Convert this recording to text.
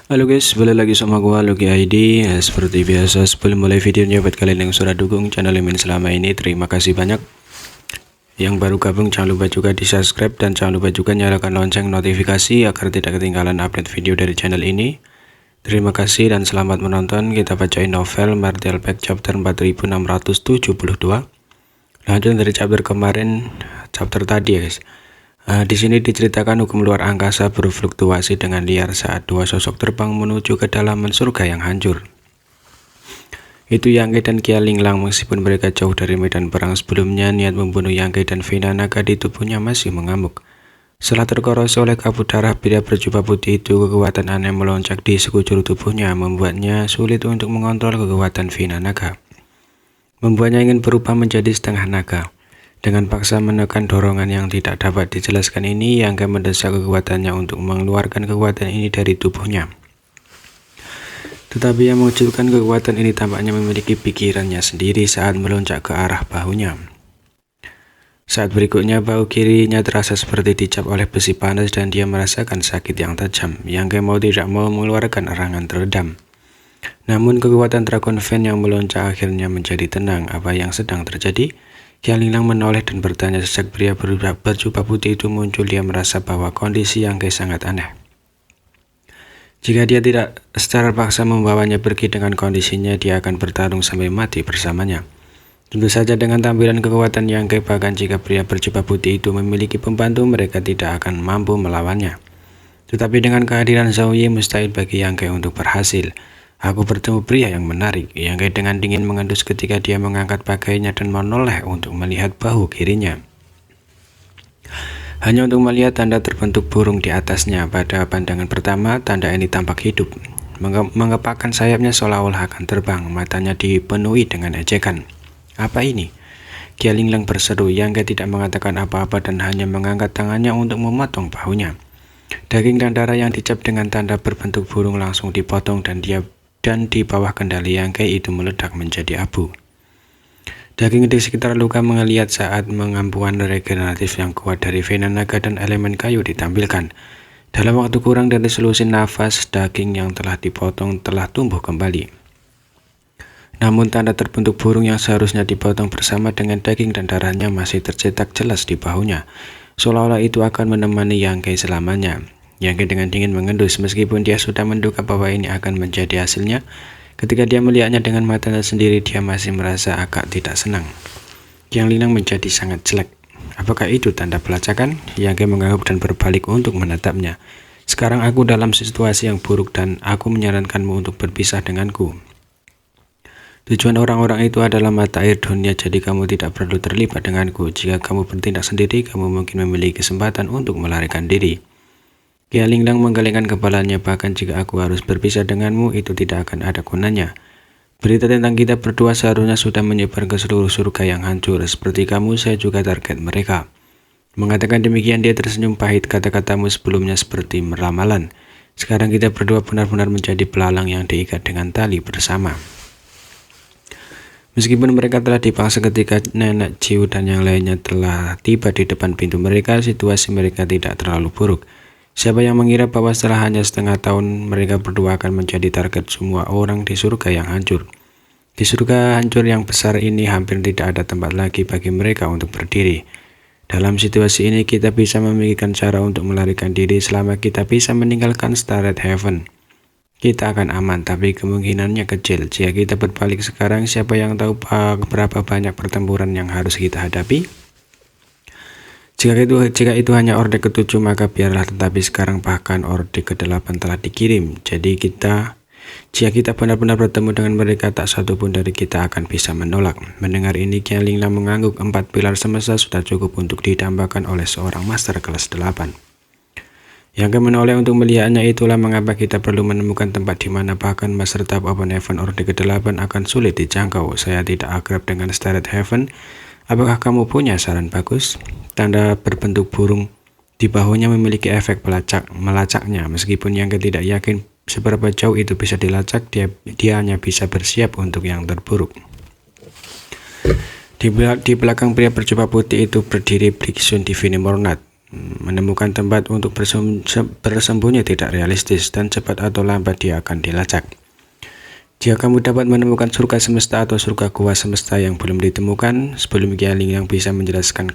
Halo guys, balik lagi sama gua Lucky ID. Seperti biasa sebelum mulai videonya, buat kalian yang sudah dukung channel ini selama ini, terima kasih banyak. Yang baru gabung jangan lupa juga di subscribe dan jangan lupa juga nyalakan lonceng notifikasi agar tidak ketinggalan update video dari channel ini. Terima kasih dan selamat menonton. Kita bacain novel Martial Pack chapter 4672. Lanjut dari chapter kemarin, chapter tadi ya guys. Di sini diceritakan hukum luar angkasa berfluktuasi dengan liar saat dua sosok terbang menuju ke kedalaman surga yang hancur. Itu Yang Ge dan Kia Linglang. Meskipun mereka jauh dari medan perang sebelumnya, niat membunuh Yang Ge dan Vina Naga di tubuhnya masih mengamuk. Setelah terkorose oleh kabut darah pria berjubah putih itu, kekuatan aneh melonjak di sekujur tubuhnya, membuatnya sulit untuk mengontrol kekuatan Vina Naga. Membuatnya ingin berubah menjadi setengah naga. Dengan paksa menekan dorongan yang tidak dapat dijelaskan ini, Yang Ge mendesak kekuatannya untuk mengeluarkan kekuatan ini dari tubuhnya. Tetapi yang mewujudkan kekuatan ini tampaknya memiliki pikirannya sendiri saat melonjak ke arah bahunya. Saat berikutnya, bahu kirinya terasa seperti dicap oleh besi panas dan dia merasakan sakit yang tajam. Yang Ge mau tidak mau mengeluarkan erangan teredam. Namun kekuatan Dragon Fan yang melonjak akhirnya menjadi tenang. Apa yang sedang terjadi? Kia Linglang menoleh dan bertanya. Sejak pria berjubah putih itu muncul, dia merasa bahwa kondisi Yang Ge sangat aneh. Jika dia tidak secara paksa membawanya pergi dengan kondisinya, dia akan bertarung sampai mati bersamanya. Tentu saja dengan tampilan kekuatan Yang Ge, bahkan jika pria berjubah putih itu memiliki pembantu, mereka tidak akan mampu melawannya. Tetapi dengan kehadiran Zhao Ye, mustahil bagi Yang Ge untuk berhasil. Aku bertemu pria yang menarik. Yang Ge dengan dingin mengendus ketika dia mengangkat pakaiannya dan menoleh untuk melihat bahu kirinya. Hanya untuk melihat tanda terbentuk burung di atasnya. Pada pandangan pertama, tanda ini tampak hidup. Mengepakkan sayapnya seolah-olah akan terbang. Matanya dipenuhi dengan ejekan. Apa ini? Kia Linglang berseru. Yang Ge tidak mengatakan apa-apa dan hanya mengangkat tangannya untuk memotong bahunya. Daging dan darah yang dicap dengan tanda berbentuk burung langsung dipotong dan di bawah kendali Yang Ge itu meledak menjadi abu. Daging di sekitar luka mengeliat saat mengampuan regeneratif yang kuat dari vena naga dan elemen kayu ditampilkan. Dalam waktu kurang dari selusin nafas, daging yang telah dipotong telah tumbuh kembali. Namun tanda terbentuk burung yang seharusnya dipotong bersama dengan daging dan darahnya masih tercetak jelas di bahunya, seolah-olah itu akan menemani Yang Ge selamanya. Yang Ge dengan dingin mengendus. Meskipun dia sudah menduga bahwa ini akan menjadi hasilnya, ketika dia melihatnya dengan matanya sendiri, dia masih merasa agak tidak senang. Yang Linglang menjadi sangat jelek. Apakah itu tanda pelacakan? Yang Ge mengangguk dan berbalik untuk menatapnya. Sekarang aku dalam situasi yang buruk dan aku menyarankanmu untuk berpisah denganku. Tujuan orang-orang itu adalah mata air dunia, jadi kamu tidak perlu terlibat denganku. Jika kamu bertindak sendiri, kamu mungkin memiliki kesempatan untuk melarikan diri. Kia Linglang menggelengkan kepalanya. Bahkan jika aku harus berpisah denganmu, itu tidak akan ada gunanya. Berita tentang kita berdua seharusnya sudah menyebar ke seluruh surga yang hancur. Seperti kamu, saya juga target mereka. Mengatakan demikian, dia tersenyum pahit. Kata-katamu sebelumnya seperti ramalan. Sekarang kita berdua benar-benar menjadi belalang yang diikat dengan tali bersama. Meskipun mereka telah dipaksa ketika Nenek Ciu dan yang lainnya telah tiba di depan pintu mereka, situasi mereka tidak terlalu buruk. Siapa yang mengira bahwa setelah hanya setengah tahun, mereka berdua akan menjadi target semua orang di surga yang hancur. Di surga hancur yang besar ini, hampir tidak ada tempat lagi bagi mereka untuk berdiri. Dalam situasi ini, kita bisa memikirkan cara untuk melarikan diri. Selama kita bisa meninggalkan Starlight Heaven, kita akan aman, tapi kemungkinannya kecil. Jika kita berbalik sekarang, siapa yang tahu berapa banyak pertempuran yang harus kita hadapi? Jika itu hanya Orde ke-7, maka biarlah, tetapi sekarang bahkan Orde ke-8 telah dikirim. Jadi jika kita benar-benar bertemu dengan mereka, tak satu pun dari kita akan bisa menolak. Mendengar ini, Kia Linglang mengangguk. 4 pilar semesta sudah cukup untuk ditambahkan oleh seorang master kelas 8. Yang Ge menoleh untuk melihatnya. Itulah mengapa kita perlu menemukan tempat di mana bahkan master tahap Open Heaven Orde ke-8 akan sulit dijangkau. Saya tidak akrab dengan Starlight Heaven. Apakah kamu punya saran bagus? Tanda berbentuk burung di bahunya memiliki efek melacaknya. Meskipun Yang Ge tidak yakin seberapa jauh itu bisa dilacak, dia hanya bisa bersiap untuk yang terburuk. Di belakang pria berjubah putih itu berdiri Brixun Divine Mornat. Menemukan tempat untuk bersembunyi tidak realistis, dan cepat atau lambat dia akan dilacak. Jika kamu dapat menemukan surga semesta atau surga gua semesta yang belum ditemukan, sebelum yang bisa menjelaskan